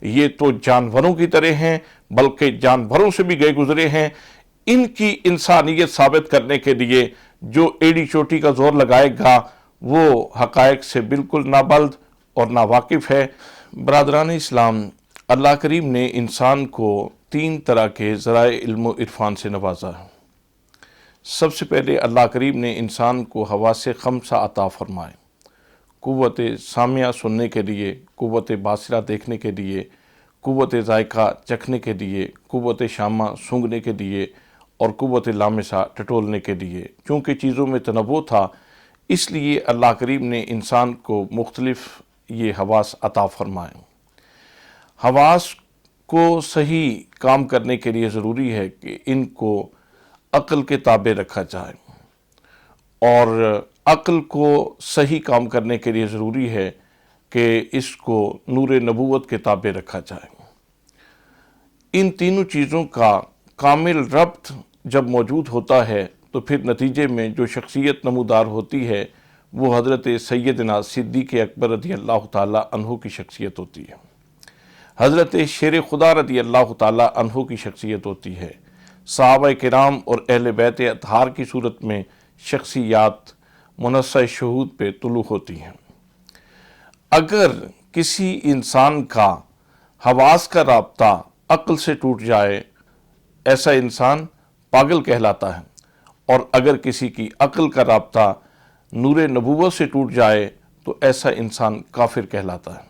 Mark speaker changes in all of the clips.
Speaker 1: یہ تو جانوروں کی طرح ہیں، بلکہ جانوروں سے بھی گئے گزرے ہیں۔ ان کی انسانیت ثابت کرنے کے لیے جو ایڑی چوٹی کا زور لگائے گا وہ حقائق سے بالکل نابلد اور ناواقف ہے۔ برادران اسلام، اللہ کریم نے انسان کو 3 طرح کے ذرائع علم و عرفان سے نوازا ہے۔ سب سے پہلے اللہ کریم نے انسان کو حواس خمسہ عطا فرمائے، قوت سامعہ سننے کے لیے، قوت باصرہ دیکھنے کے لیے، قوت ذائقہ چکھنے کے لیے، قوت شامہ سونگھنے کے لیے اور قوت لامسہ ٹٹولنے کے لیے۔ چونکہ چیزوں میں تنوع تھا، اس لیے اللہ کریم نے انسان کو مختلف یہ حواس عطا فرمائے۔ حواس کو صحیح کام کرنے کے لیے ضروری ہے کہ ان کو عقل کے تابع رکھا جائے، اور عقل کو صحیح کام کرنے کے لیے ضروری ہے کہ اس کو نور نبوت کے تابع رکھا جائے۔ ان تینوں چیزوں کا کامل ربط جب موجود ہوتا ہے تو پھر نتیجے میں جو شخصیت نمودار ہوتی ہے وہ حضرت سیدنا صدیق اکبر رضی اللہ تعالیٰ عنہ کی شخصیت ہوتی ہے، حضرت شیر خدا رضی اللہ تعالیٰ عنہ کی شخصیت ہوتی ہے، صحابہ کرام اور اہل بیت اطہار کی صورت میں شخصیات منصہ شہود پہ طلوع ہوتی ہیں۔ اگر کسی انسان کا حواس کا رابطہ عقل سے ٹوٹ جائے، ایسا انسان پاگل کہلاتا ہے، اور اگر کسی کی عقل کا رابطہ نور نبوت سے ٹوٹ جائے تو ایسا انسان کافر کہلاتا ہے۔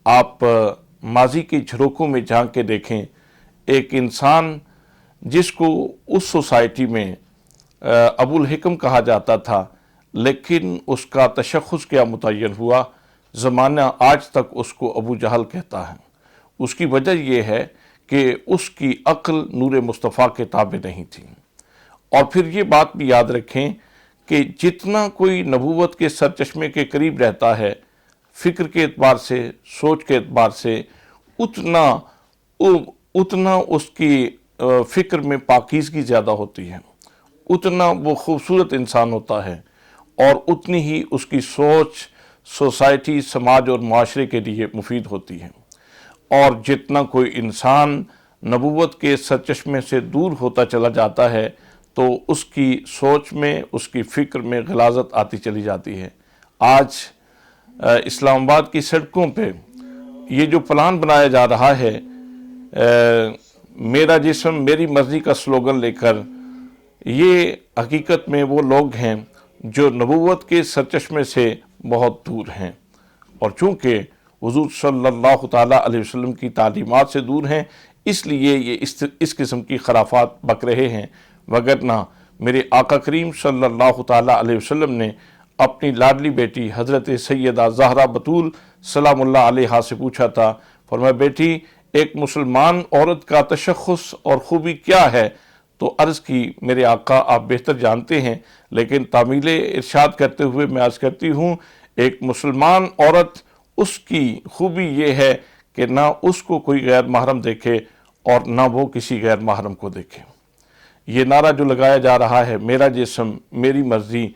Speaker 1: آپ ماضی کی جھروکوں میں جھانک کے دیکھیں، ایک انسان جس کو اس سوسائٹی میں ابو الحکم کہا جاتا تھا، لیکن اس کا تشخص کیا متعین ہوا، زمانہ آج تک اس کو ابو جہل کہتا ہے۔ اس کی وجہ یہ ہے کہ اس کی عقل نور مصطفیٰ کے تابع نہیں تھی۔ اور پھر یہ بات بھی یاد رکھیں کہ جتنا کوئی نبوت کے سرچشمے کے قریب رہتا ہے، فکر کے اعتبار سے، سوچ کے اعتبار سے، اتنا اس کی فکر میں پاکیزگی زیادہ ہوتی ہے، اتنا وہ خوبصورت انسان ہوتا ہے، اور اتنی ہی اس کی سوچ سوسائٹی، سماج اور معاشرے کے لیے مفید ہوتی ہے۔ اور جتنا کوئی انسان نبوت کے سرچشمے سے دور ہوتا چلا جاتا ہے تو اس کی سوچ میں، اس کی فکر میں غلاظت آتی چلی جاتی ہے۔ آج اسلام آباد کی سڑکوں پہ یہ جو پلان بنایا جا رہا ہے، میرا جسم میری مرضی کا سلوگن لے کر، یہ حقیقت میں وہ لوگ ہیں جو نبوت کے سرچشمے سے بہت دور ہیں، اور چونکہ حضور صلی اللہ تعالیٰ علیہ وسلم کی تعلیمات سے دور ہیں، اس لیے یہ اس قسم کی خرافات بک رہے ہیں۔ وگرنہ میرے آقا کریم صلی اللہ تعالیٰ علیہ وسلم نے اپنی لاڈلی بیٹی حضرت سیدہ زہرا بتول سلام اللہ علیہا سے پوچھا تھا، فرمایا بیٹی ایک مسلمان عورت کا تشخص اور خوبی کیا ہے؟ تو عرض کی میرے آقا آپ بہتر جانتے ہیں، لیکن تعمیل ارشاد کرتے ہوئے میں عرض کرتی ہوں، ایک مسلمان عورت اس کی خوبی یہ ہے کہ نہ اس کو کوئی غیر محرم دیکھے اور نہ وہ کسی غیر محرم کو دیکھے۔ یہ نعرہ جو لگایا جا رہا ہے، میرا جسم میری مرضی،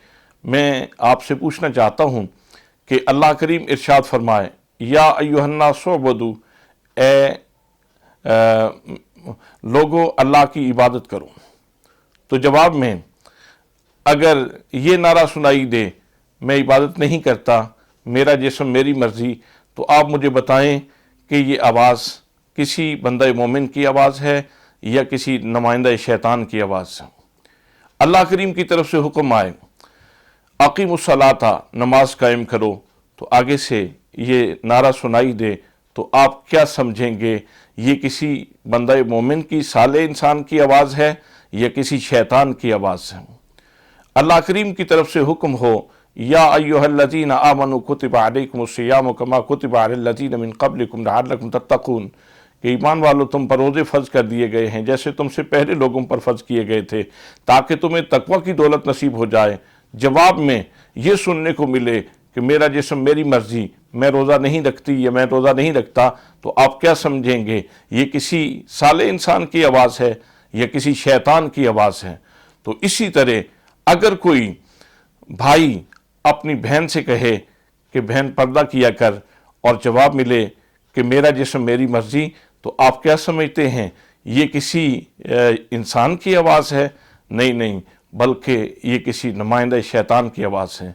Speaker 1: میں آپ سے پوچھنا چاہتا ہوں کہ اللہ کریم ارشاد فرمائے یا ایھا الناس اعبدوا، اے لوگو اللہ کی عبادت کرو، تو جواب میں اگر یہ نعرہ سنائی دے میں عبادت نہیں کرتا، میرا جسم میری مرضی، تو آپ مجھے بتائیں کہ یہ آواز کسی بندہ مومن کی آواز ہے یا کسی نمائندہ شیطان کی آواز ہے؟ اللہ کریم کی طرف سے حکم آئے اقیموا الصلاۃ، نماز قائم کرو، تو آگے سے یہ نعرہ سنائی دے تو آپ کیا سمجھیں گے؟ یہ کسی بندہ مومن کی، صالح انسان کی آواز ہے یا کسی شیطان کی آواز ہے؟ اللہ کریم کی طرف سے حکم ہو یا ایھا الذین آمنوا کتب علیکم الصیام کما کتب علی الذین من قبلکم لعلکم تتقون، کہ ایمان والو تم پر روزے فرض کر دیے گئے ہیں جیسے تم سے پہلے لوگوں پر فرض کیے گئے تھے تاکہ تمہیں تقوی کی دولت نصیب ہو جائے۔ جواب میں یہ سننے کو ملے کہ میرا جسم میری مرضی، میں روزہ نہیں رکھتی یا میں روزہ نہیں رکھتا، تو آپ کیا سمجھیں گے؟ یہ کسی صالح انسان کی آواز ہے یا کسی شیطان کی آواز ہے؟ تو اسی طرح اگر کوئی بھائی اپنی بہن سے کہے کہ بہن پردہ کیا کر، اور جواب ملے کہ کہ میرا جسم میری مرضی، تو آپ کیا سمجھتے ہیں یہ کسی انسان کی آواز ہے؟ نہیں، بلکہ یہ کسی نمائندہ شیطان کی آواز ہے۔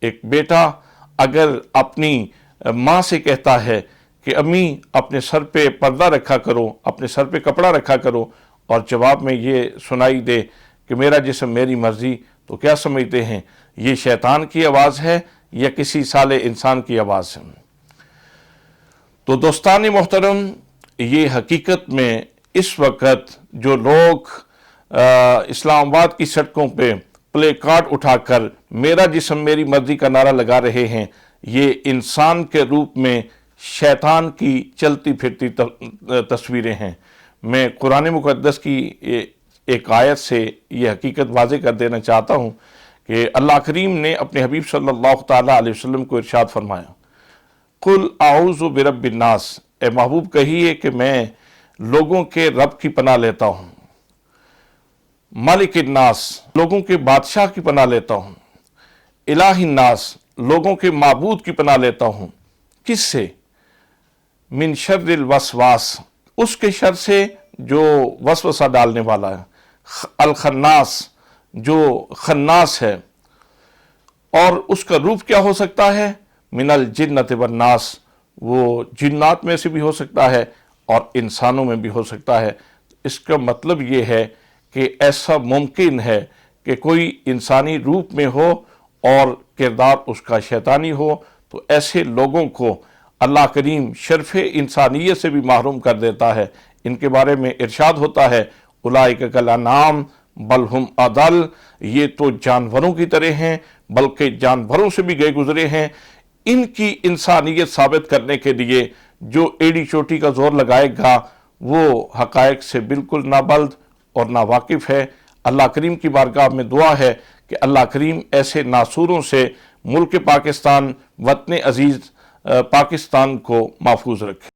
Speaker 1: ایک بیٹا اگر اپنی ماں سے کہتا ہے کہ امی اپنے سر پہ پردہ رکھا کرو، اپنے سر پہ کپڑا رکھا کرو، اور جواب میں یہ سنائی دے کہ میرا جسم میری مرضی، تو کیا سمجھتے ہیں یہ شیطان کی آواز ہے یا کسی صالح انسان کی آواز ہے؟ تو دوستان محترم، یہ حقیقت میں اس وقت جو لوگ اسلام آباد کی سڑکوں پہ پلے کارڈ اٹھا کر میرا جسم میری مرضی کا نعرہ لگا رہے ہیں، یہ انسان کے روپ میں شیطان کی چلتی پھرتی تصویریں ہیں۔ میں قرآن مقدس کی ایک آیت سے یہ حقیقت واضح کر دینا چاہتا ہوں کہ اللہ کریم نے اپنے حبیب صلی اللہ تعالیٰ علیہ وسلم کو ارشاد فرمایا، قل اعوذ برب الناس، اے محبوب کہیے کہ میں لوگوں کے رب کی پناہ لیتا ہوں، مالک الناس، لوگوں کے بادشاہ کی پناہ لیتا ہوں، الہ الناس، لوگوں کے معبود کی پناہ لیتا ہوں۔ کس سے؟ من شر الوسواس، اس کے شر سے جو وسوسہ ڈالنے والا ہے، الخناس، جو خناس ہے، اور اس کا روپ کیا ہو سکتا ہے؟ من الجنۃ والناس، وہ جنات میں سے بھی ہو سکتا ہے اور انسانوں میں بھی ہو سکتا ہے۔ اس کا مطلب یہ ہے کہ ایسا ممکن ہے کہ کوئی انسانی روپ میں ہو اور کردار اس کا شیطانی ہو، تو ایسے لوگوں کو اللہ کریم شرف انسانیت سے بھی محروم کر دیتا ہے۔ ان کے بارے میں ارشاد ہوتا ہے، اولئک کالانعام بل ہم اضل، یہ تو جانوروں کی طرح ہیں بلکہ جانوروں سے بھی گئے گزرے ہیں۔ ان کی انسانیت ثابت کرنے کے لیے جو ایڑی چوٹی کا زور لگائے گا وہ حقائق سے بالکل نابلد اور ناواقف ہے۔ اللہ کریم کی بارگاہ میں دعا ہے کہ اللہ کریم ایسے ناسوروں سے ملک پاکستان، وطن عزیز پاکستان کو محفوظ رکھے۔